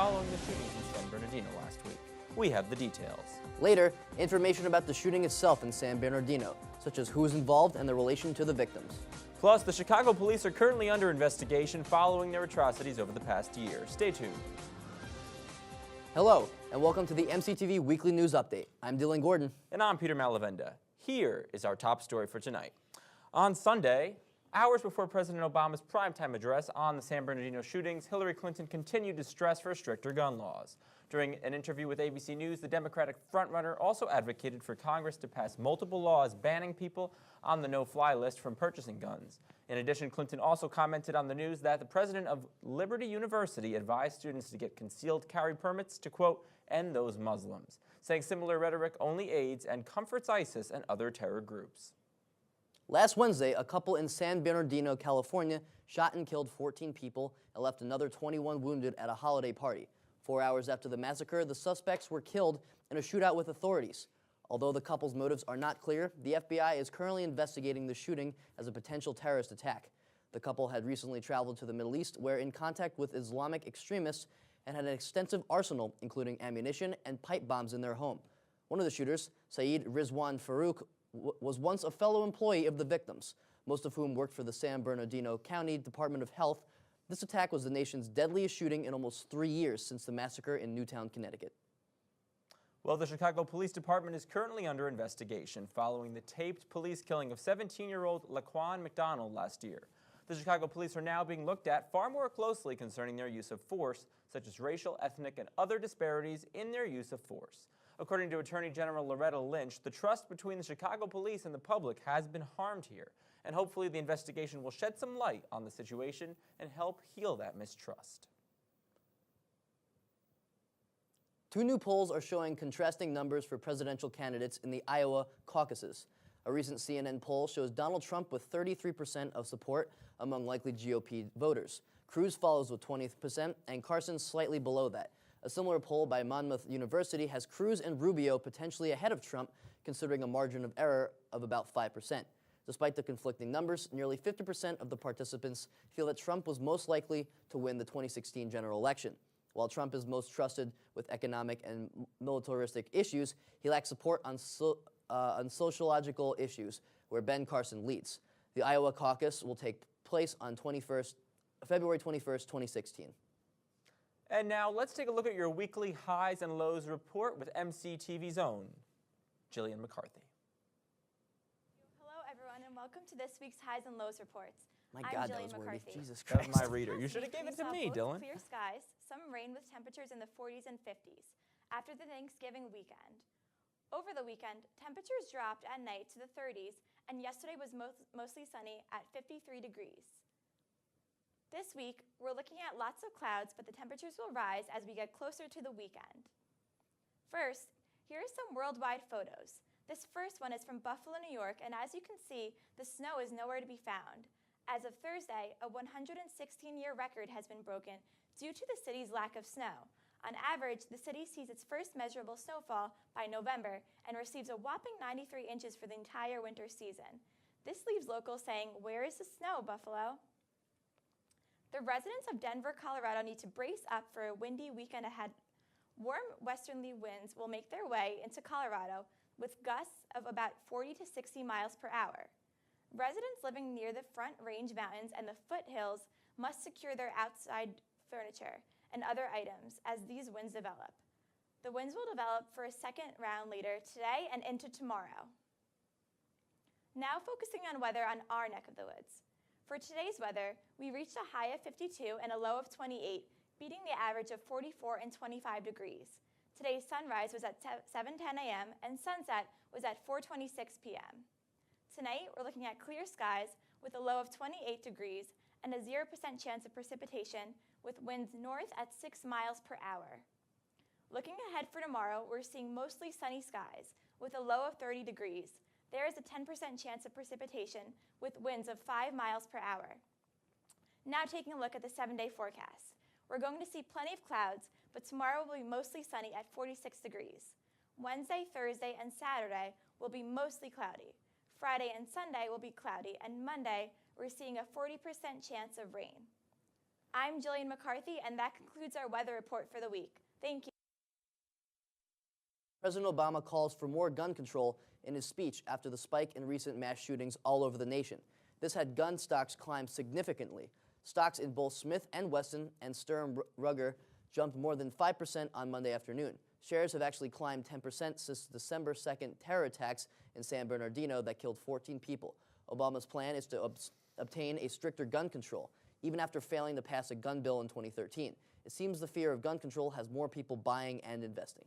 following the shootings in San Bernardino last week. We have the details. Later, information about the shooting itself in San Bernardino, such as who is involved and their relation to the victims. Plus, the Chicago police are currently under investigation following their atrocities over the past year. Stay tuned. Hello, and welcome to the MCTV Weekly News Update. I'm Dylan Gordon. And I'm Peter Malavenda. Here is our top story for tonight. On Sunday, hours before President Obama's primetime address on the San Bernardino shootings, Hillary Clinton continued to stress for stricter gun laws. During an interview with ABC News, the Democratic frontrunner also advocated for Congress to pass multiple laws banning people on the no-fly list from purchasing guns. In addition, Clinton also commented on the news that the president of Liberty University advised students to get concealed carry permits to, quote, end those Muslims, saying similar rhetoric only aids and comforts ISIS and other terror groups. Last Wednesday, a couple in San Bernardino, California, shot and killed 14 people and left another 21 wounded at a holiday party. 4 hours after the massacre, the suspects were killed in a shootout with authorities. Although the couple's motives are not clear, the FBI is currently investigating the shooting as a potential terrorist attack. The couple had recently traveled to the Middle East, where in contact with Islamic extremists, and had an extensive arsenal, including ammunition and pipe bombs in their home. One of the shooters, Saeed Rizwan Farouk, was once a fellow employee of the victims, most of whom worked for the San Bernardino County Department of Health. This attack was the nation's deadliest shooting in almost 3 years since the massacre in Newtown, Connecticut. Well, the Chicago Police Department is currently under investigation following the taped police killing of 17-year-old Laquan McDonald last year. The Chicago police are now being looked at far more closely concerning their use of force, such as racial, ethnic, and other disparities in their use of force. According to Attorney General Loretta Lynch, the trust between the Chicago police and the public has been harmed here, and hopefully the investigation will shed some light on the situation and help heal that mistrust. 2 new polls are showing contrasting numbers for presidential candidates in the Iowa caucuses. A recent CNN poll shows Donald Trump with 33% of support among likely GOP voters. Cruz follows with 20% and Carson slightly below that. A similar poll by Monmouth University has Cruz and Rubio potentially ahead of Trump, considering a margin of error of about 5%. Despite the conflicting numbers, nearly 50% of the participants feel that Trump was most likely to win the 2016 general election. While Trump is most trusted with economic and militaristic issues, he lacks support on sociological issues, where Ben Carson leads. The Iowa caucus will take place on February 21st, 2016. And now let's take a look at your weekly highs and lows report with MCTV's own Jillian McCarthy. Hello, everyone, and welcome to this week's highs and lows reports. My I'm God, that Jillian was wordy. McCarthy. Jesus That was Christ. my reader. You should have given it to me, Dylan. Clear skies, some rain with temperatures in the 40s and 50s after the Thanksgiving weekend. Over the weekend, temperatures dropped at night to the 30s, and yesterday was mostly sunny at 53 degrees. This week, we're looking at lots of clouds, but the temperatures will rise as we get closer to the weekend. First, here are some worldwide photos. This first one is from Buffalo, New York, and as you can see, the snow is nowhere to be found. As of Thursday, a 116-year record has been broken due to the city's lack of snow. On average, the city sees its first measurable snowfall by November and receives a whopping 93 inches for the entire winter season. This leaves locals saying, "Where is the snow, Buffalo?" The residents of Denver, Colorado need to brace up for a windy weekend ahead. Warm westerly winds will make their way into Colorado with gusts of about 40 to 60 miles per hour. Residents living near the Front Range Mountains and the foothills must secure their outside furniture and other items as these winds develop. The winds will develop for a second round later today and into tomorrow. Now focusing on weather on our neck of the woods. For today's weather, we reached a high of 52 and a low of 28, beating the average of 44 and 25 degrees. Today's sunrise was at 7:10 a.m. and sunset was at 4:26 p.m. Tonight, we're looking at clear skies with a low of 28 degrees and a 0% chance of precipitation with winds north at 6 miles per hour. Looking ahead for tomorrow, we're seeing mostly sunny skies with a low of 30 degrees. There is a 10% chance of precipitation with winds of 5 miles per hour. Now taking a look at the 7-day forecast. We're going to see plenty of clouds, but tomorrow will be mostly sunny at 46 degrees. Wednesday, Thursday, and Saturday will be mostly cloudy. Friday and Sunday will be cloudy, and Monday we're seeing a 40% chance of rain. I'm Jillian McCarthy, and that concludes our weather report for the week. Thank you. President Obama calls for more gun control in his speech after the spike in recent mass shootings all over the nation. This had gun stocks climb significantly. Stocks in both Smith & Wesson and Sturm Ruger jumped more than 5% on Monday afternoon. Shares have actually climbed 10% since December 2nd terror attacks in San Bernardino that killed 14 people. Obama's plan is to obtain a stricter gun control, even after failing to pass a gun bill in 2013. It seems the fear of gun control has more people buying and investing.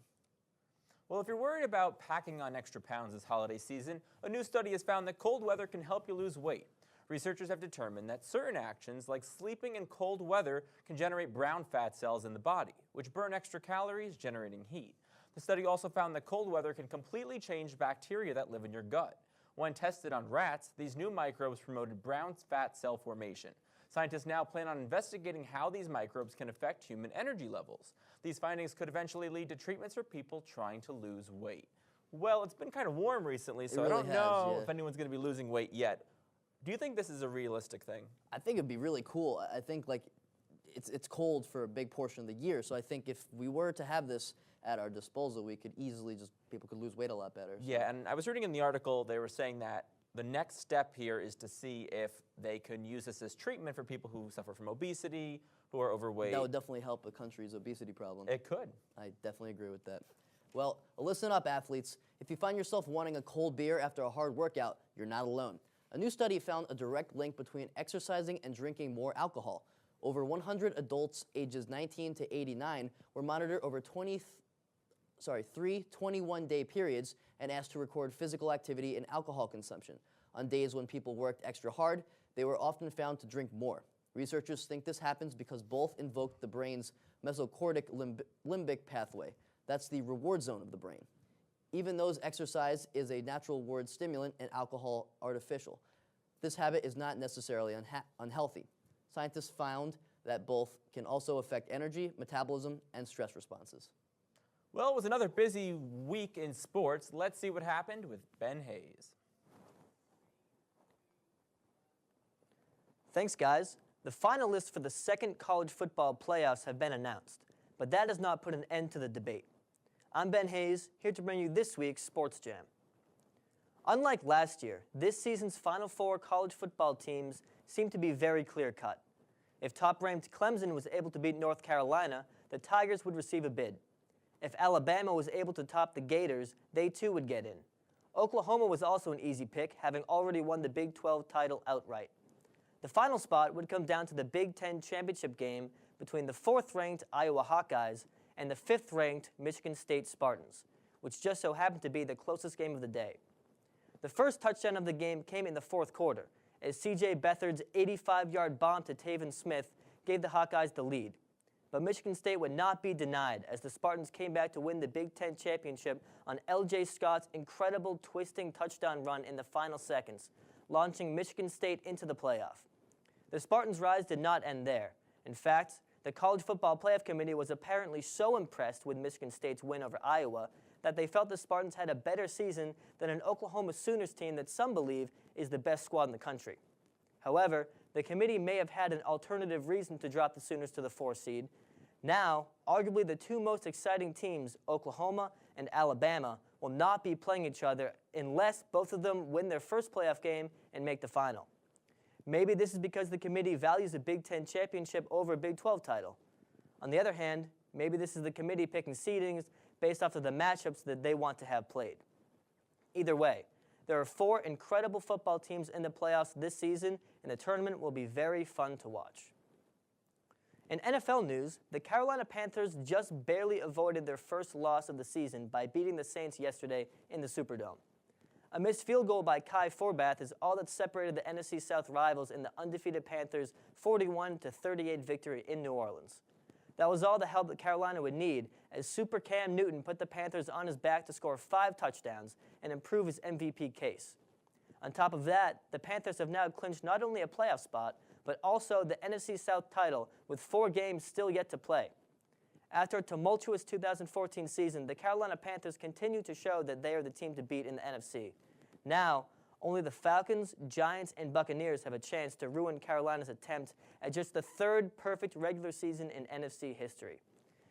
Well, if you're worried about packing on extra pounds this holiday season, a new study has found that cold weather can help you lose weight. Researchers have determined that certain actions, like sleeping in cold weather, can generate brown fat cells in the body, which burn extra calories, generating heat. The study also found that cold weather can completely change bacteria that live in your gut. When tested on rats, these new microbes promoted brown fat cell formation. Scientists now plan on investigating how these microbes can affect human energy levels. These findings could eventually lead to treatments for people trying to lose weight. Well, it's been kind of warm recently, so I don't know if anyone's going to be losing weight yet. Do you think this is a realistic thing? I think it'd be really cool. I think it's cold for a big portion of the year, so I think if we were to have this at our disposal, we could easily people could lose weight a lot better. So. Yeah, and I was reading in the article, they were saying that the next step here is to see if they can use this as treatment for people who suffer from obesity, who are overweight. That would definitely help a country's obesity problem. It could. I definitely agree with that. Well, listen up, athletes. If you find yourself wanting a cold beer after a hard workout, you're not alone. A new study found a direct link between exercising and drinking more alcohol. Over 100 adults ages 19 to 89 were monitored over 3 21-day periods and asked to record physical activity and alcohol consumption. On days when people worked extra hard, they were often found to drink more. Researchers think this happens because both invoke the brain's mesocortic limbic pathway. That's the reward zone of the brain. Even though exercise is a natural reward stimulant and alcohol artificial, this habit is not necessarily unhealthy. Scientists found that both can also affect energy, metabolism, and stress responses. Well, it was another busy week in sports. Let's see what happened with Ben Hayes. Thanks, guys. The finalists for the second college football playoffs have been announced, but that does not put an end to the debate. I'm Ben Hayes, here to bring you this week's Sports Jam. Unlike last year, this season's Final Four college football teams seem to be very clear-cut. If top-ranked Clemson was able to beat North Carolina, the Tigers would receive a bid. If Alabama was able to top the Gators, they too would get in. Oklahoma was also an easy pick, having already won the Big 12 title outright. The final spot would come down to the Big 10 championship game between the 4th-ranked Iowa Hawkeyes and the 5th-ranked Michigan State Spartans, which just so happened to be the closest game of the day. The first touchdown of the game came in the 4th quarter, as C.J. Beathard's 85-yard bomb to Taven Smith gave the Hawkeyes the lead. But Michigan State would not be denied, as the Spartans came back to win the Big 10 championship on L.J. Scott's incredible twisting touchdown run in the final seconds, launching Michigan State into the playoff. The Spartans' rise did not end there. In fact, the College Football Playoff Committee was apparently so impressed with Michigan State's win over Iowa that they felt the Spartans had a better season than an Oklahoma Sooners team that some believe is the best squad in the country. However, the committee may have had an alternative reason to drop the Sooners to the 4th seed. Now, arguably the two most exciting teams, Oklahoma and Alabama, will not be playing each other unless both of them win their first playoff game and make the final. Maybe this is because the committee values a Big 10 championship over a Big 12 title. On the other hand, maybe this is the committee picking seedings based off of the matchups that they want to have played. Either way, there are 4 incredible football teams in the playoffs this season, and the tournament will be very fun to watch. In NFL news, the Carolina Panthers just barely avoided their first loss of the season by beating the Saints yesterday in the Superdome. A missed field goal by Kai Forbath is all that separated the NFC South rivals in the undefeated Panthers' 41-38 victory in New Orleans. That was all the help that Carolina would need, as Super Cam Newton put the Panthers on his back to score 5 touchdowns and improve his MVP case. On top of that, the Panthers have now clinched not only a playoff spot, but also the NFC South title with 4 games still yet to play. After a tumultuous 2014 season, the Carolina Panthers continue to show that they are the team to beat in the NFC. Now, only the Falcons, Giants, and Buccaneers have a chance to ruin Carolina's attempt at just the third perfect regular season in NFC history.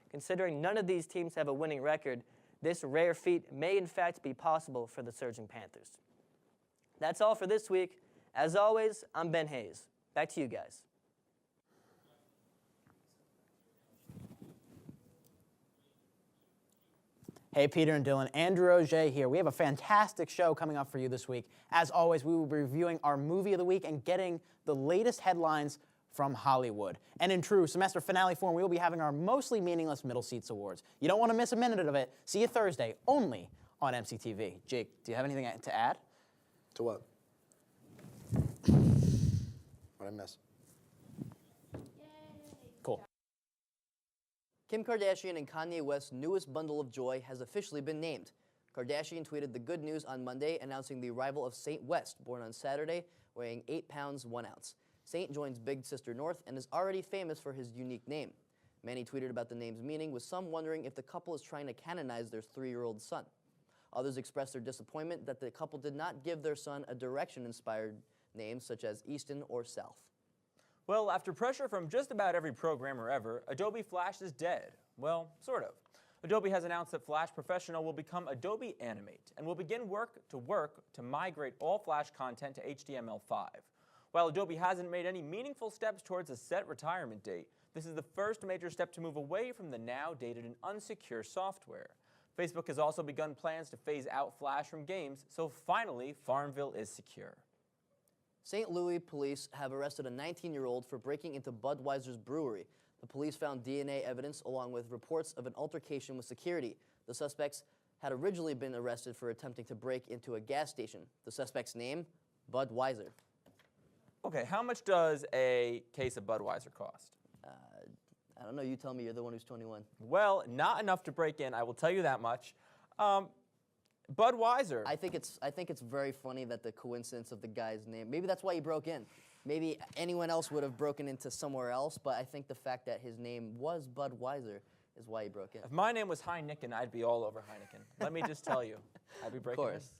Considering none of these teams have a winning record, this rare feat may in fact be possible for the surging Panthers. That's all for this week. As always, I'm Ben Hayes. Back to you guys. Hey, Peter and Dylan, Andrew Auger here. We have a fantastic show coming up for you this week. As always, we will be reviewing our movie of the week and getting the latest headlines from Hollywood. And in true semester finale form, we will be having our mostly meaningless Middle Seats Awards. You don't want to miss a minute of it. See you Thursday, only on MCTV. Jake, do you have anything to add? To what? What'd I miss? Cool. Kim Kardashian and Kanye West's newest bundle of joy has officially been named. Kardashian tweeted the good news on Monday, announcing the arrival of Saint West, born on Saturday, weighing 8 pounds 1 ounce. Saint joins big sister North and is already famous for his unique name. Many tweeted about the name's meaning, with some wondering if the couple is trying to canonize their 3-year-old son. Others expressed their disappointment that the couple did not give their son a direction-inspired name such as Easton or South. Well, after pressure from just about every programmer ever, Adobe Flash is dead. Well, sort of. Adobe has announced that Flash Professional will become Adobe Animate and will begin work to migrate all Flash content to HTML5. While Adobe hasn't made any meaningful steps towards a set retirement date, this is the first major step to move away from the now dated and unsecure software. Facebook has also begun plans to phase out Flash from games, so finally Farmville is secure. St. Louis police have arrested a 19-year-old for breaking into Budweiser's brewery. The police found DNA evidence along with reports of an altercation with security. The suspects had originally been arrested for attempting to break into a gas station. The suspect's name? Budweiser. Okay, how much does a case of Budweiser cost? I don't know, you tell me, you're the one who's 21. Well, not enough to break in, I will tell you that much. Budweiser. I think it's very funny that the coincidence of the guy's name, maybe that's why he broke in. Maybe anyone else would have broken into somewhere else, but I think the fact that his name was Budweiser is why he broke in. If my name was Heineken, I'd be all over Heineken. Let me just tell you, I'd be breaking in. Of course.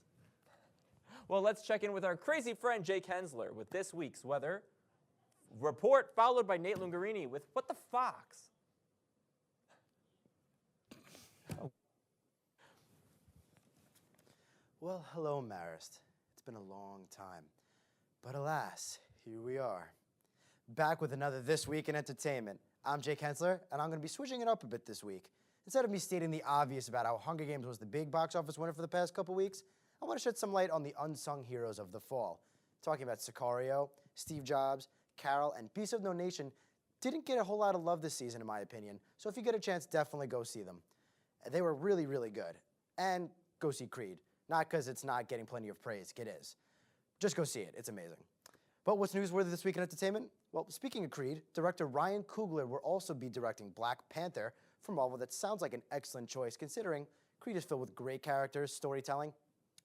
Well, let's check in with our crazy friend Jake Hensler with this week's weather report, followed by Nate Lungarini with What the Fox? Well, hello, Marist. It's been a long time. But alas, here we are. Back with another This Week in Entertainment. I'm Jake Hensler, and I'm going to be switching it up a bit this week. Instead of me stating the obvious about how Hunger Games was the big box office winner for the past couple weeks, I want to shed some light on the unsung heroes of the fall. Talking about Sicario, Steve Jobs, Carol, and Beast of No Nation didn't get a whole lot of love this season, in my opinion, so if you get a chance, definitely go see them. They were really, really good. And go see Creed. Not because it's not getting plenty of praise, it is. Just go see it, it's amazing. But what's newsworthy this week in entertainment? Well, speaking of Creed, director Ryan Coogler will also be directing Black Panther for Marvel. That sounds like an excellent choice, considering Creed is filled with great characters, storytelling,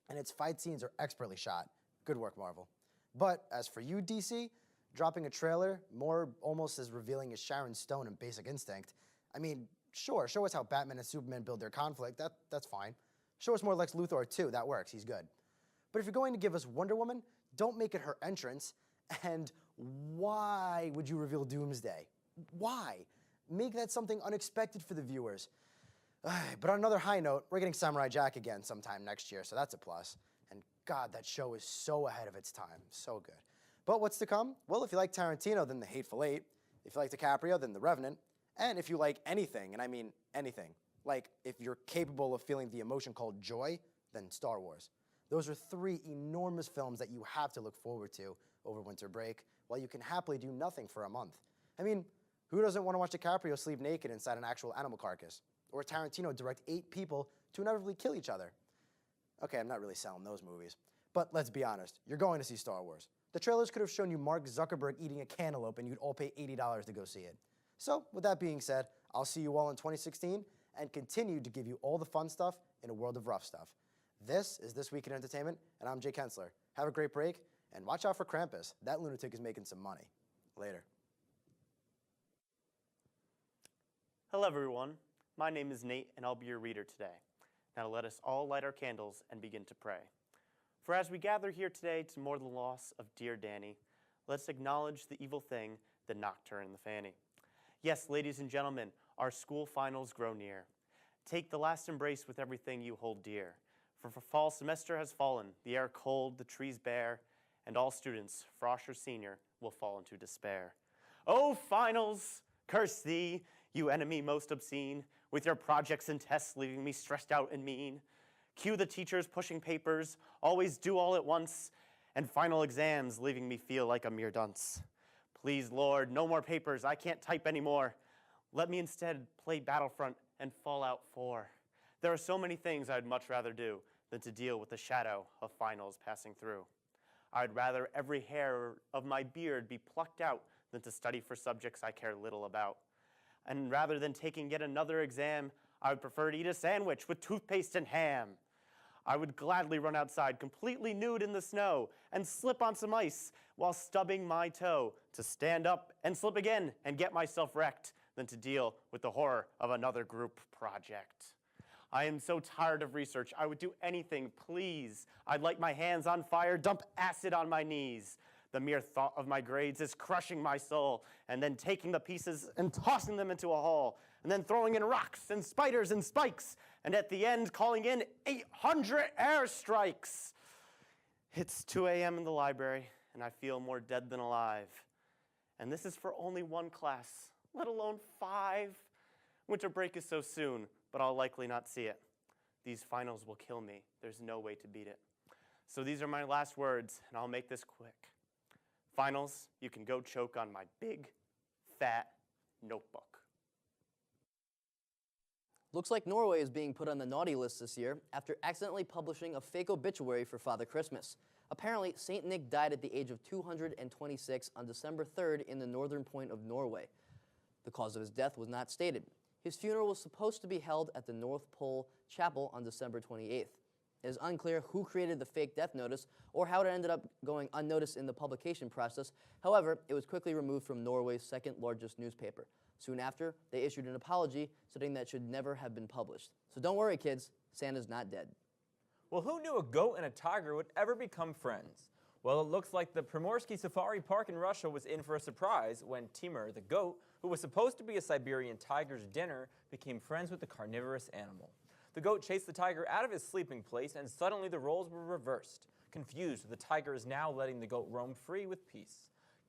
and its fight scenes are expertly shot. Good work, Marvel. But as for you, DC, dropping a trailer, more almost as revealing as Sharon Stone in Basic Instinct, I mean, sure, show us how Batman and Superman build their conflict, that's fine. Show us more Lex Luthor too, that works, he's good. But if you're going to give us Wonder Woman, don't make it her entrance. And why would you reveal Doomsday? Why? Make that something unexpected for the viewers. But on another high note, we're getting Samurai Jack again sometime next year, so that's a plus. And God, that show is so ahead of its time, so good. But what's to come? Well, if you like Tarantino, then The Hateful Eight. If you like DiCaprio, then The Revenant. And if you like anything, and I mean anything, like if you're capable of feeling the emotion called joy, then Star Wars. Those are 3 enormous films that you have to look forward to over winter break, while you can happily do nothing for a month. I mean, who doesn't want to watch DiCaprio sleep naked inside an actual animal carcass? Or Tarantino direct 8 people to inevitably kill each other? Okay, I'm not really selling those movies. But let's be honest, you're going to see Star Wars. The trailers could have shown you Mark Zuckerberg eating a cantaloupe and you'd all pay $80 to go see it. So, with that being said, I'll see you all in 2016 and continue to give you all the fun stuff in a world of rough stuff. This is This Week in Entertainment, and I'm Jake Hensler. Have a great break, and watch out for Krampus. That lunatic is making some money. Later. Hello everyone, my name is Nate and I'll be your reader today. Now let us all light our candles and begin to pray. For as we gather here today to mourn the loss of dear Danny, let's acknowledge the evil thing that knocked her in the fanny. Yes, ladies and gentlemen, our school finals grow near. Take the last embrace with everything you hold dear. For fall semester has fallen, the air cold, the trees bare, and all students, frosh or senior, will fall into despair. Oh, finals, curse thee, you enemy most obscene, with your projects and tests leaving me stressed out and mean. Cue the teachers pushing papers, always do all at once, and final exams leaving me feel like a mere dunce. Please, Lord, no more papers, I can't type anymore. Let me instead play Battlefront and Fallout 4. There are so many things I'd much rather do than to deal with the shadow of finals passing through. I'd rather every hair of my beard be plucked out than to study for subjects I care little about. And rather than taking yet another exam, I would prefer to eat a sandwich with toothpaste and ham. I would gladly run outside completely nude in the snow and slip on some ice while stubbing my toe to stand up and slip again and get myself wrecked than to deal with the horror of another group project. I am so tired of research, I would do anything, please. I'd light my hands on fire, dump acid on my knees. The mere thought of my grades is crushing my soul, and then taking the pieces and tossing them into a hole, and then throwing in rocks and spiders and spikes, and at the end calling in 800 airstrikes. It's 2 a.m. in the library, and I feel more dead than alive. And this is for only one class, let alone 5. Winter break is so soon, but I'll likely not see it. These finals will kill me. There's no way to beat it. So these are my last words, and I'll make this quick. Finals, you can go choke on my big, fat notebook. Looks like Norway is being put on the naughty list this year after accidentally publishing a fake obituary for Father Christmas. Apparently, St. Nick died at the age of 226 on December 3rd in the northern point of Norway. The cause of his death was not stated. His funeral was supposed to be held at the North Pole Chapel on December 28th. It is unclear who created the fake death notice or how it ended up going unnoticed in the publication process. However, it was quickly removed from Norway's second largest newspaper. Soon after, they issued an apology, stating that it should never have been published. So don't worry, kids, Santa's not dead. Well, who knew a goat and a tiger would ever become friends? Well, it looks like the Primorsky Safari Park in Russia was in for a surprise when Timur, the goat, who was supposed to be a Siberian tiger's dinner, became friends with the carnivorous animal. The goat chased the tiger out of his sleeping place, and suddenly the roles were reversed. Confused, the tiger is now letting the goat roam free with peace.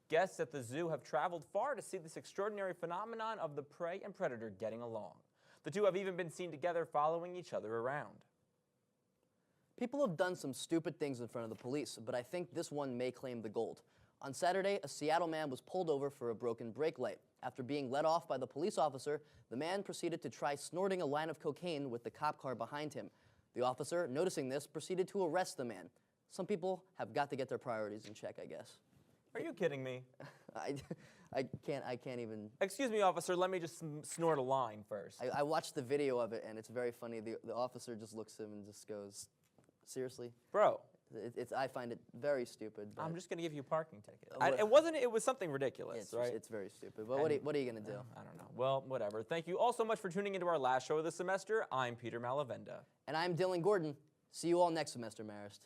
Guests at the zoo have traveled far to see this extraordinary phenomenon of the prey and predator getting along. The two have even been seen together following each other around. People have done some stupid things in front of the police, but I think this one may claim the gold. On Saturday, a Seattle man was pulled over for a broken brake light. After being let off by the police officer, the man proceeded to try snorting a line of cocaine with the cop car behind him. The officer, noticing this, proceeded to arrest the man. Some people have got to get their priorities in check, I guess. Are you kidding me? I can't even. Excuse me, officer, let me just snort a line first. I watched the video of it, and it's very funny. The officer just looks at him and just goes, seriously? Bro. I find it very stupid. I'm just going to give you a parking ticket. It was something ridiculous, right? It's very stupid. But what are you going to do? I don't know. Well, whatever. Thank you all so much for tuning into our last show of the semester. I'm Peter Malavenda. And I'm Dylan Gordon. See you all next semester, Marist.